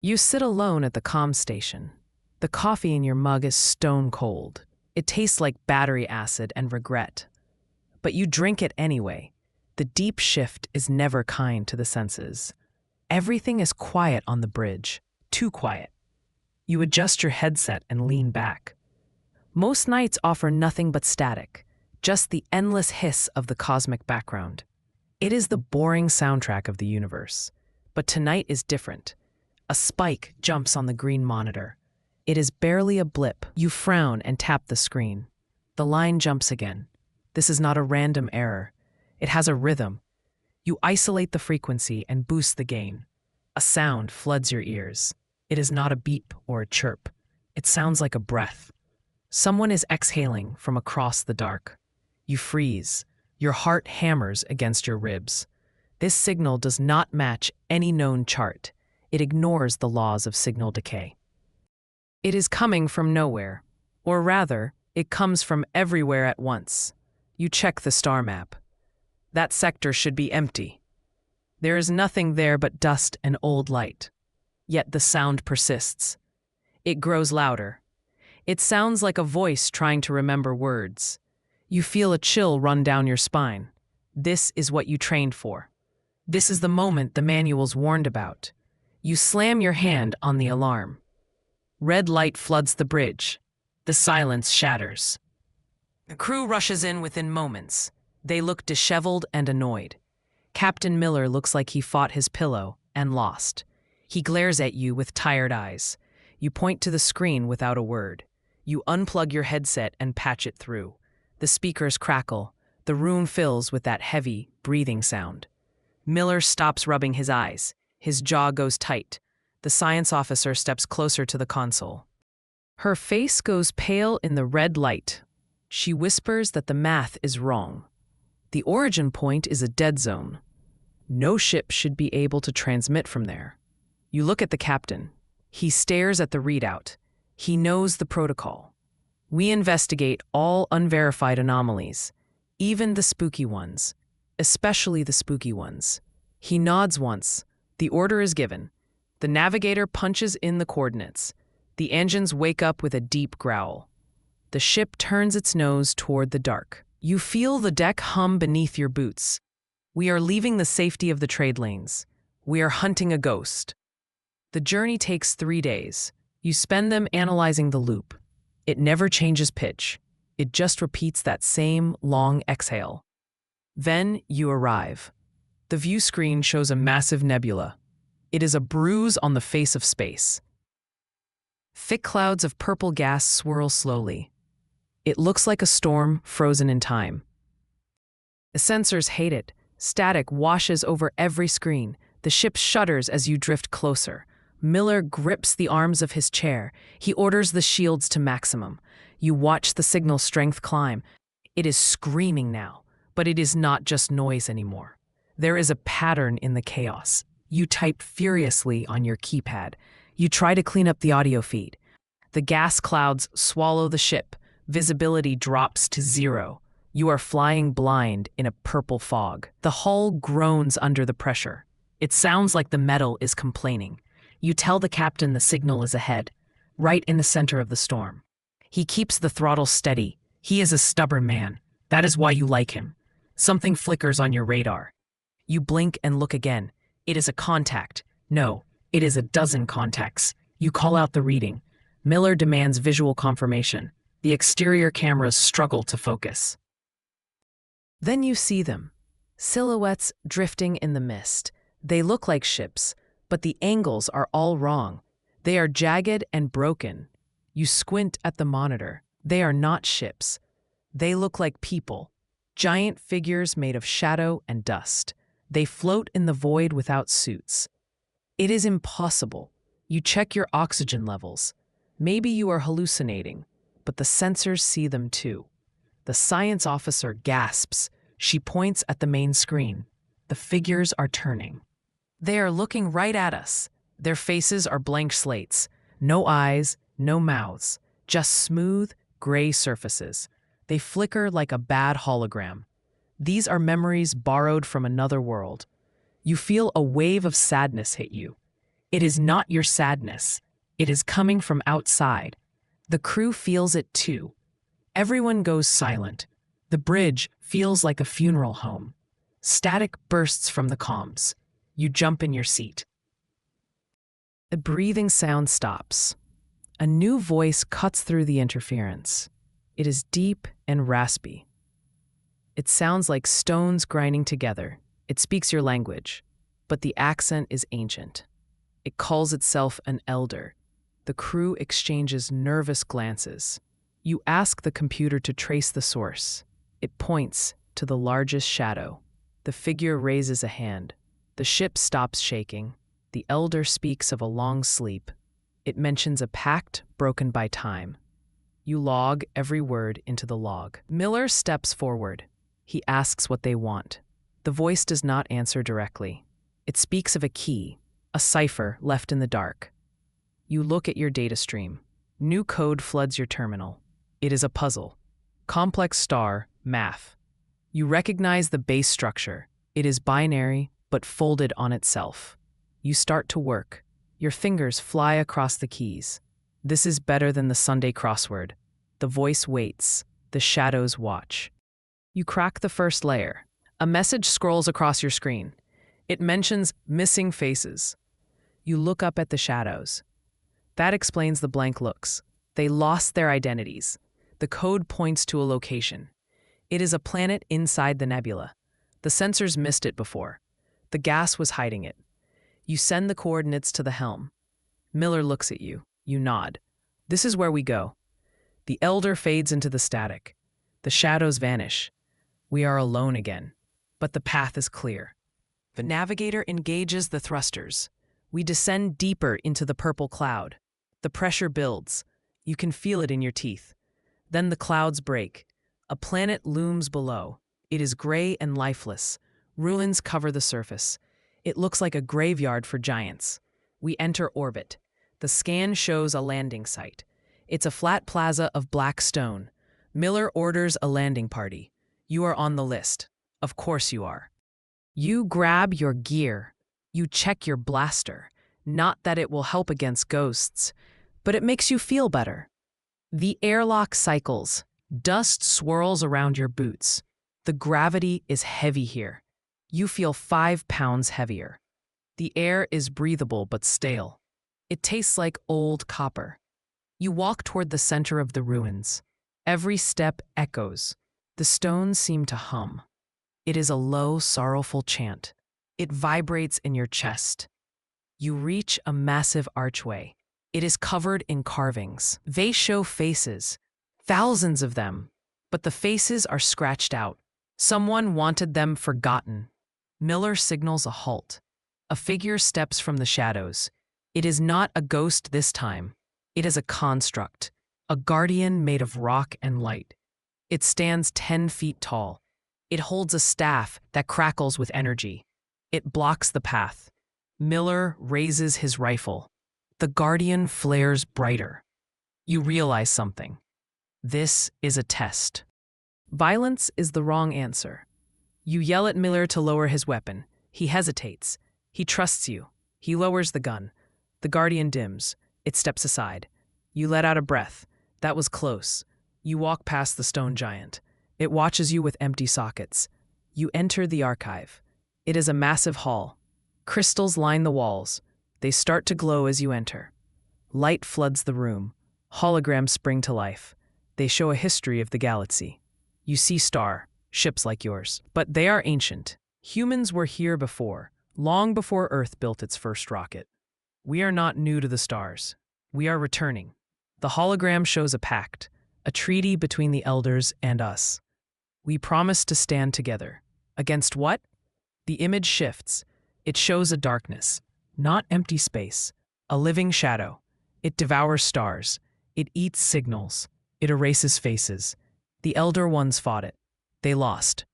You sit alone at the comm station. The coffee in your mug is stone cold. It tastes like battery acid and regret. But you drink it anyway. The deep shift is never kind to the senses. Everything is quiet on the bridge, too quiet. You adjust your headset and lean back. Most nights offer nothing but static, just the endless hiss of the cosmic background. It is the boring soundtrack of the universe. But tonight is different. A spike jumps on the green monitor. It is barely a blip. You frown and tap the screen. The line jumps again. This is not a random error. It has a rhythm. You isolate the frequency and boost the gain. A sound floods your ears. It is not a beep or a chirp. It sounds like a breath. Someone is exhaling from across the dark. You freeze. Your heart hammers against your ribs. This signal does not match any known chart. It ignores the laws of signal decay. It is coming from nowhere, or rather, it comes from everywhere at once. You check the star map. That sector should be empty. There is nothing there but dust and old light. Yet the sound persists. It grows louder. It sounds like a voice trying to remember words. You feel a chill run down your spine. This is what you trained for. This is the moment the manuals warned about. You slam your hand on the alarm. Red light floods the bridge. The silence shatters. The crew rushes in within moments. They look disheveled and annoyed. Captain Miller looks like he fought his pillow and lost. He glares at you with tired eyes. You point to the screen without a word. You unplug your headset and patch it through. The speakers crackle. The room fills with that heavy, breathing sound. Miller stops rubbing his eyes. His jaw goes tight. The science officer steps closer to the console. Her face goes pale in the red light. She whispers that the math is wrong. The origin point is a dead zone. No ship should be able to transmit from there. You look at the captain. He stares at the readout. He knows the protocol. We investigate all unverified anomalies, even the spooky ones, especially the spooky ones. He nods once. The order is given. The navigator punches in the coordinates. The engines wake up with a deep growl. The ship turns its nose toward the dark. You feel the deck hum beneath your boots. We are leaving the safety of the trade lanes. We are hunting a ghost. The journey takes 3 days. You spend them analyzing the loop. It never changes pitch. It just repeats that same long exhale. Then you arrive. The view screen shows a massive nebula. It is a bruise on the face of space. Thick clouds of purple gas swirl slowly. It looks like a storm frozen in time. The sensors hate it. Static washes over every screen. The ship shudders as you drift closer. Miller grips the arms of his chair. He orders the shields to maximum. You watch the signal strength climb. It is screaming now, but it is not just noise anymore. There is a pattern in the chaos. You type furiously on your keypad. You try to clean up the audio feed. The gas clouds swallow the ship. Visibility drops to 0. You are flying blind in a purple fog. The hull groans under the pressure. It sounds like the metal is complaining. You tell the captain the signal is ahead, right in the center of the storm. He keeps the throttle steady. He is a stubborn man. That is why you like him. Something flickers on your radar. You blink and look again. It is a contact. No, it is a dozen contacts. You call out the reading. Miller demands visual confirmation. The exterior cameras struggle to focus. Then you see them. Silhouettes drifting in the mist. They look like ships, but the angles are all wrong. They are jagged and broken. You squint at the monitor. They are not ships. They look like people. Giant figures made of shadow and dust. They float in the void without suits. It is impossible. You check your oxygen levels. Maybe you are hallucinating, but the sensors see them too. The science officer gasps. She points at the main screen. The figures are turning. They are looking right at us. Their faces are blank slates. No eyes, no mouths. Just smooth, gray surfaces. They flicker like a bad hologram. These are memories borrowed from another world. You feel a wave of sadness hit you. It is not your sadness. It is coming from outside. The crew feels it too. Everyone goes silent. The bridge feels like a funeral home. Static bursts from the comms. You jump in your seat. The breathing sound stops. A new voice cuts through the interference. It is deep and raspy. It sounds like stones grinding together. It speaks your language, but the accent is ancient. It calls itself an elder. The crew exchanges nervous glances. You ask the computer to trace the source. It points to the largest shadow. The figure raises a hand. The ship stops shaking. The elder speaks of a long sleep. It mentions a pact broken by time. You log every word into the log. Miller steps forward. He asks what they want. The voice does not answer directly. It speaks of a key, a cipher left in the dark. You look at your data stream. New code floods your terminal. It is a puzzle. Complex star, math. You recognize the base structure. It is binary, but folded on itself. You start to work. Your fingers fly across the keys. This is better than the Sunday crossword. The voice waits. The shadows watch. You crack the first layer. A message scrolls across your screen. It mentions missing faces. You look up at the shadows. That explains the blank looks. They lost their identities. The code points to a location. It is a planet inside the nebula. The sensors missed it before. The gas was hiding it. You send the coordinates to the helm. Miller looks at you. You nod. This is where we go. The elder fades into the static. The shadows vanish. We are alone again. But the path is clear. The navigator engages the thrusters. We descend deeper into the purple cloud. The pressure builds. You can feel it in your teeth. Then the clouds break. A planet looms below. It is gray and lifeless. Ruins cover the surface. It looks like a graveyard for giants. We enter orbit. The scan shows a landing site. It's a flat plaza of black stone. Miller orders a landing party. You are on the list. Of course you are. You grab your gear. You check your blaster. Not that it will help against ghosts, but it makes you feel better. The airlock cycles. Dust swirls around your boots. The gravity is heavy here. You feel 5 pounds heavier. The air is breathable but stale. It tastes like old copper. You walk toward the center of the ruins. Every step echoes. The stones seem to hum. It is a low, sorrowful chant. It vibrates in your chest. You reach a massive archway. It is covered in carvings. They show faces, thousands of them, but the faces are scratched out. Someone wanted them forgotten. Miller signals a halt. A figure steps from the shadows. It is not a ghost this time. It is a construct, a guardian made of rock and light. It stands 10 feet tall. It holds a staff that crackles with energy. It blocks the path. Miller raises his rifle. The guardian flares brighter. You realize something. This is a test. Violence is the wrong answer. You yell at Miller to lower his weapon. He hesitates. He trusts you. He lowers the gun. The guardian dims. It steps aside. You let out a breath. That was close. You walk past the stone giant. It watches you with empty sockets. You enter the archive. It is a massive hall. Crystals line the walls. They start to glow as you enter. Light floods the room. Holograms spring to life. They show a history of the galaxy. You see ships like yours. But they are ancient. Humans were here before, long before Earth built its first rocket. We are not new to the stars. We are returning. The hologram shows a pact, a treaty between the elders and us. We promise to stand together. Against what? The image shifts. It shows a darkness, not empty space, a living shadow. It devours stars. It eats signals. It erases faces. The elder ones fought it. They lost.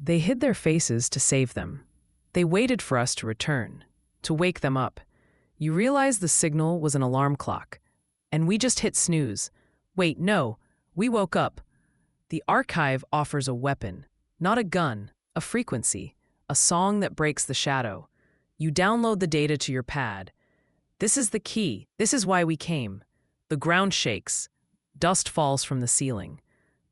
They hid their faces to save them. They waited for us to return, to wake them up. You realize the signal was an alarm clock, and we just hit snooze. Wait, no, we woke up. The archive offers a weapon, not a gun, a frequency, a song that breaks the shadow. You download the data to your pad. This is the key. This is why we came. The ground shakes. Dust falls from the ceiling.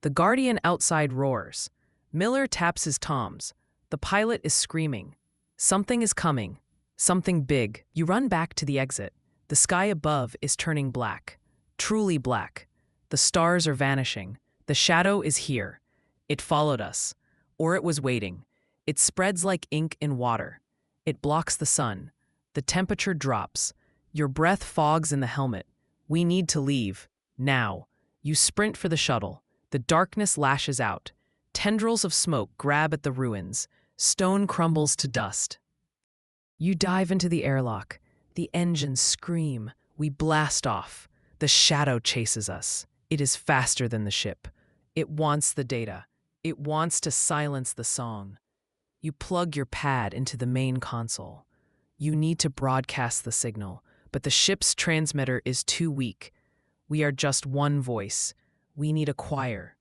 The guardian outside roars. Miller taps his toms. The pilot is screaming. Something is coming. Something big. You run back to the exit. The sky above is turning black. Truly black. The stars are vanishing. The shadow is here. It followed us. Or it was waiting. It spreads like ink in water. It blocks the sun. The temperature drops. Your breath fogs in the helmet. We need to leave. Now. You sprint for the shuttle. The darkness lashes out. Tendrils of smoke grab at the ruins. Stone crumbles to dust. You dive into the airlock. The engines scream. We blast off. The shadow chases us. It is faster than the ship. It wants the data. It wants to silence the song. You plug your pad into the main console. You need to broadcast the signal, but the ship's transmitter is too weak. We are just one voice. We need a choir.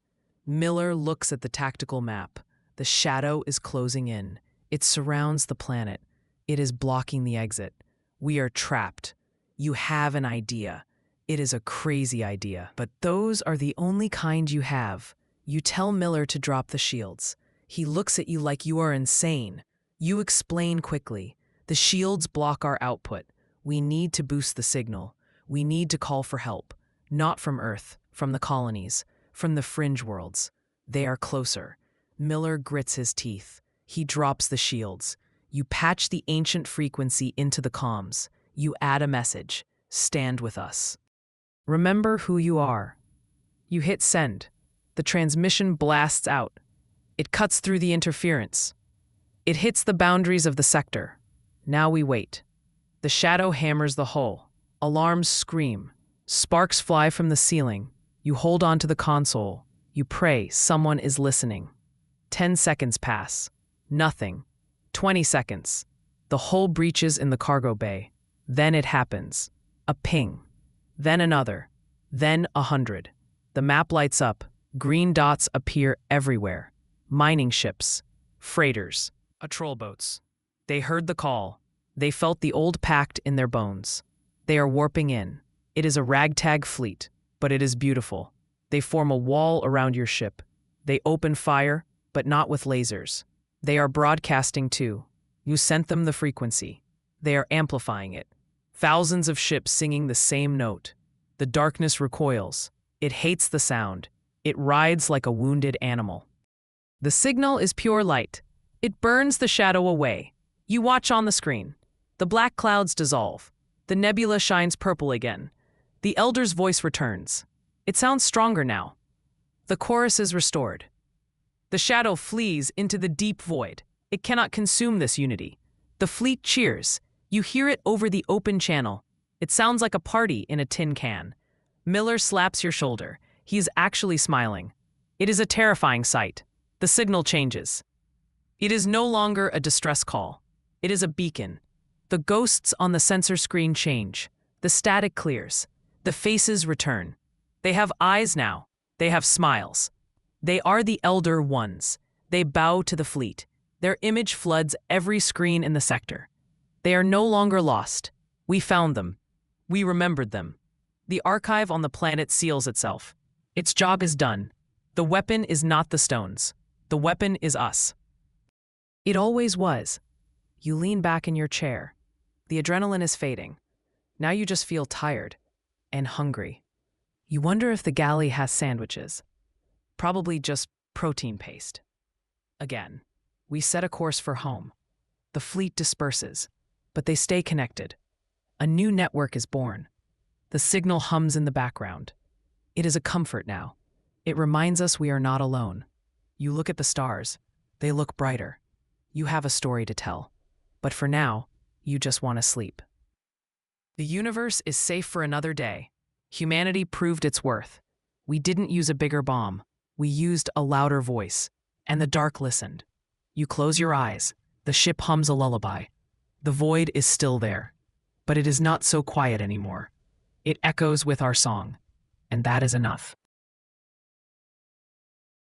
Miller looks at the tactical map. The shadow is closing in. It surrounds the planet. It is blocking the exit. We are trapped. You have an idea. It is a crazy idea, but those are the only kind you have. You tell Miller to drop the shields. He looks at you like you are insane. You explain quickly. The shields block our output. We need to boost the signal. We need to call for help. Not from Earth, from the colonies, from the fringe worlds. They are closer. Miller grits his teeth. He drops the shields. You patch the ancient frequency into the comms. You add a message. Stand with us. Remember who you are. You hit send. The transmission blasts out. It cuts through the interference. It hits the boundaries of the sector. Now we wait. The shadow hammers the hull. Alarms scream. Sparks fly from the ceiling. You hold on to the console. You pray someone is listening. 10 seconds pass. Nothing. 20 seconds. The hull breaches in the cargo bay. Then it happens. A ping. Then another. Then 100. The map lights up. Green dots appear everywhere. Mining ships. Freighters. Patrol boats. They heard the call. They felt the old pact in their bones. They are warping in. It is a ragtag fleet, but it is beautiful. They form a wall around your ship. They open fire, but not with lasers. They are broadcasting too. You sent them the frequency. They are amplifying it. Thousands of ships singing the same note. The darkness recoils. It hates the sound. It rides like a wounded animal. The signal is pure light. It burns the shadow away. You watch on the screen. The black clouds dissolve. The nebula shines purple again. The elder's voice returns. It sounds stronger now. The chorus is restored. The shadow flees into the deep void. It cannot consume this unity. The fleet cheers. You hear it over the open channel. It sounds like a party in a tin can. Miller slaps your shoulder. He is actually smiling. It is a terrifying sight. The signal changes. It is no longer a distress call. It is a beacon. The ghosts on the sensor screen change. The static clears. The faces return. They have eyes now. They have smiles. They are the Elder Ones. They bow to the fleet. Their image floods every screen in the sector. They are no longer lost. We found them. We remembered them. The archive on the planet seals itself. Its job is done. The weapon is not the stones. The weapon is us. It always was. You lean back in your chair. The adrenaline is fading. Now you just feel tired and hungry. You wonder if the galley has sandwiches. Probably just protein paste. Again, we set a course for home. The fleet disperses, but they stay connected. A new network is born. The signal hums in the background. It is a comfort now. It reminds us we are not alone. You look at the stars. They look brighter. You have a story to tell. But for now, you just want to sleep. The universe is safe for another day. Humanity proved its worth. We didn't use a bigger bomb. We used a louder voice. And the dark listened. You close your eyes. The ship hums a lullaby. The void is still there. But it is not so quiet anymore. It echoes with our song. And that is enough.